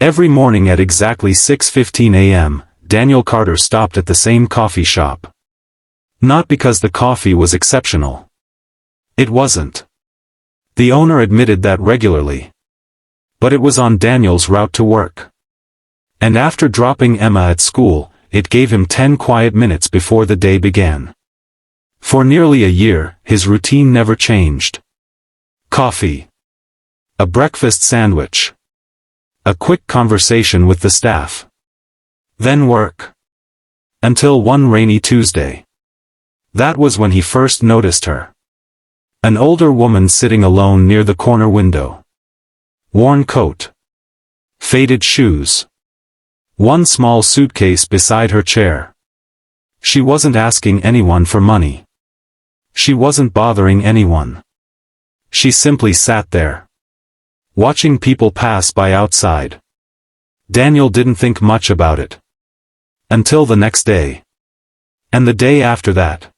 Every morning at exactly 6:15 a.m., Daniel Carter stopped at the same coffee shop. Not because the coffee was exceptional. It wasn't. The owner admitted that regularly. But it was on Daniel's route to work. And after dropping Emma at school, it gave him 10 quiet minutes before the day began. For nearly a year, his routine never changed. Coffee. A breakfast sandwich. A quick conversation with the staff. Then work. Until one rainy Tuesday. That was when he first noticed her. An older woman sitting alone near the corner window. Worn coat. Faded shoes. One small suitcase beside her chair. She wasn't asking anyone for money. She wasn't bothering anyone. She simply sat there. Watching people pass by outside. Daniel didn't think much about it. Until the next day. And the day after that.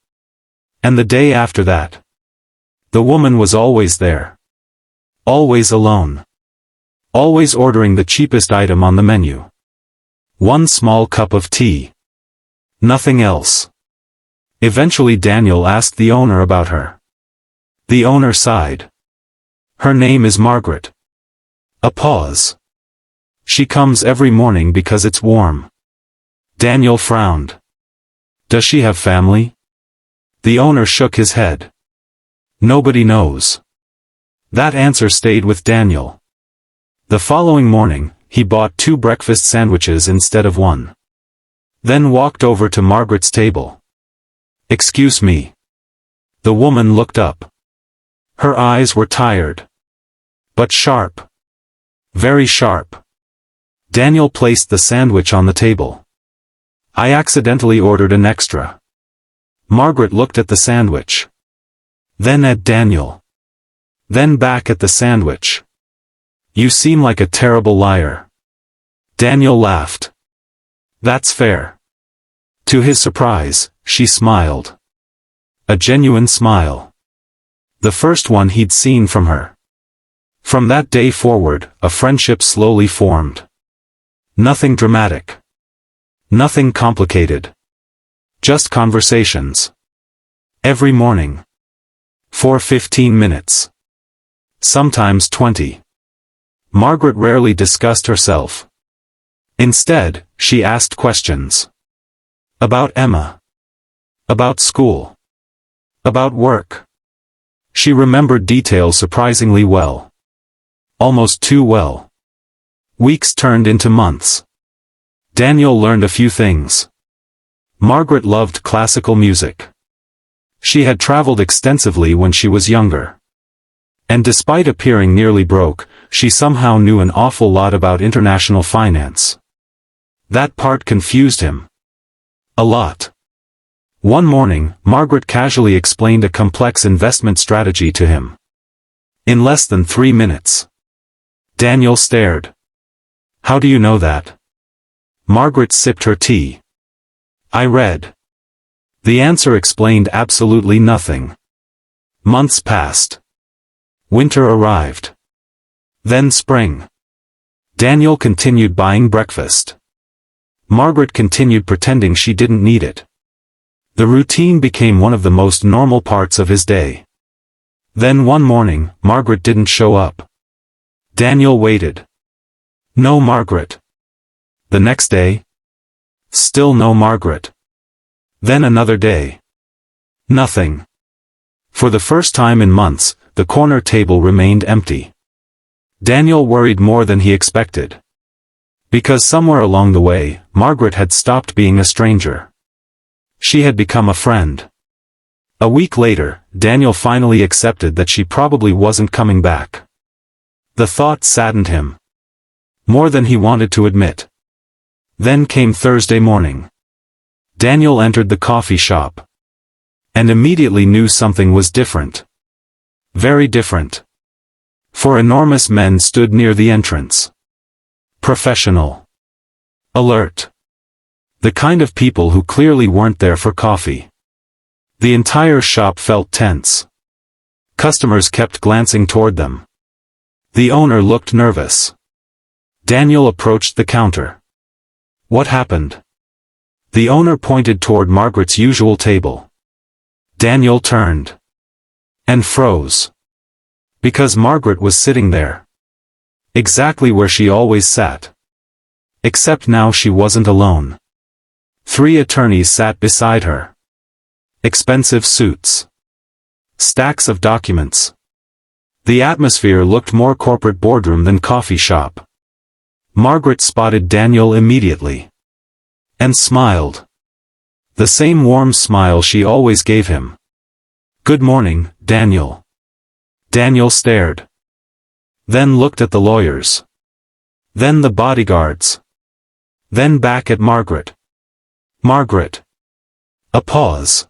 And the day after that. The woman was always there. Always alone. Always ordering the cheapest item on the menu. One small cup of tea. Nothing else. Eventually Daniel asked the owner about her. The owner sighed. Her name is Margaret. A pause. She comes every morning because it's warm. Daniel frowned. Does she have family? The owner shook his head. Nobody knows. That answer stayed with Daniel. The following morning, he bought 2 breakfast sandwiches instead of 1. Then walked over to Margaret's table. Excuse me. The woman looked up. Her eyes were tired. But sharp. Very sharp. Daniel placed the sandwich on the table. I accidentally ordered an extra. Margaret looked at the sandwich. Then at Daniel. Then back at the sandwich. You seem like a terrible liar. Daniel laughed. That's fair. To his surprise, she smiled. A genuine smile. The first one he'd seen from her. From that day forward, a friendship slowly formed. Nothing dramatic. Nothing complicated. Just conversations. Every morning. For 15 minutes. Sometimes 20. Margaret rarely discussed herself. Instead, she asked questions. About Emma. About school. About work. She remembered details surprisingly well. Almost too well. Weeks turned into months. Daniel learned a few things. Margaret loved classical music. She had traveled extensively when she was younger. And despite appearing nearly broke, she somehow knew an awful lot about international finance. That part confused him. A lot. One morning, Margaret casually explained a complex investment strategy to him. In less than 3 minutes. Daniel stared. How do you know that? Margaret sipped her tea. I read. The answer explained absolutely nothing. Months passed. Winter arrived. Then spring. Daniel continued buying breakfast. Margaret continued pretending she didn't need it. The routine became one of the most normal parts of his day. Then one morning, Margaret didn't show up. Daniel waited. No Margaret. The next day? Still no Margaret. Then another day. Nothing. For the first time in months, the corner table remained empty. Daniel worried more than he expected. Because somewhere along the way, Margaret had stopped being a stranger. She had become a friend. A week later, Daniel finally accepted that she probably wasn't coming back. The thought saddened him. More than he wanted to admit. Then came Thursday morning. Daniel entered the coffee shop. And immediately knew something was different. Very different. 4 enormous men stood near the entrance. Professional. Alert. The kind of people who clearly weren't there for coffee. The entire shop felt tense. Customers kept glancing toward them. The owner looked nervous. Daniel approached the counter. What happened? The owner pointed toward Margaret's usual table. Daniel turned. And froze. Because Margaret was sitting there. Exactly where she always sat. Except now she wasn't alone. 3 attorneys sat beside her. Expensive suits. Stacks of documents. The atmosphere looked more corporate boardroom than coffee shop. Margaret spotted Daniel immediately. And smiled. The same warm smile she always gave him. Good morning, Daniel. Daniel stared. Then looked at the lawyers. Then the bodyguards. Then back at Margaret. Margaret. A pause.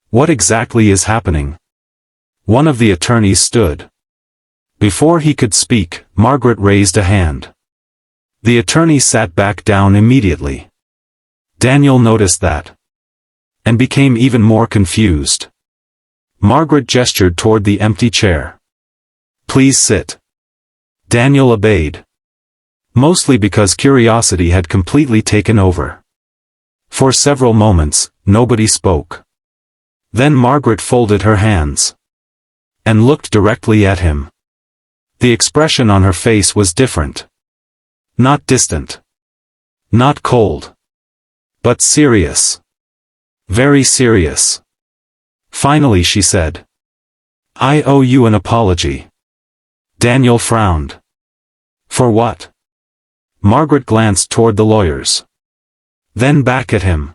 What exactly is happening? One of the attorneys stood. Before he could speak, Margaret raised a hand. The attorney sat back down immediately. Daniel noticed that. And became even more confused. Margaret gestured toward the empty chair. Please sit. Daniel obeyed. Mostly because curiosity had completely taken over. For several moments, nobody spoke. Then Margaret folded her hands. And looked directly at him. The expression on her face was different. Not distant. Not cold. But serious. Very serious. Finally she said. I owe you an apology. Daniel frowned. For what? Margaret glanced toward the lawyers. Then back at him.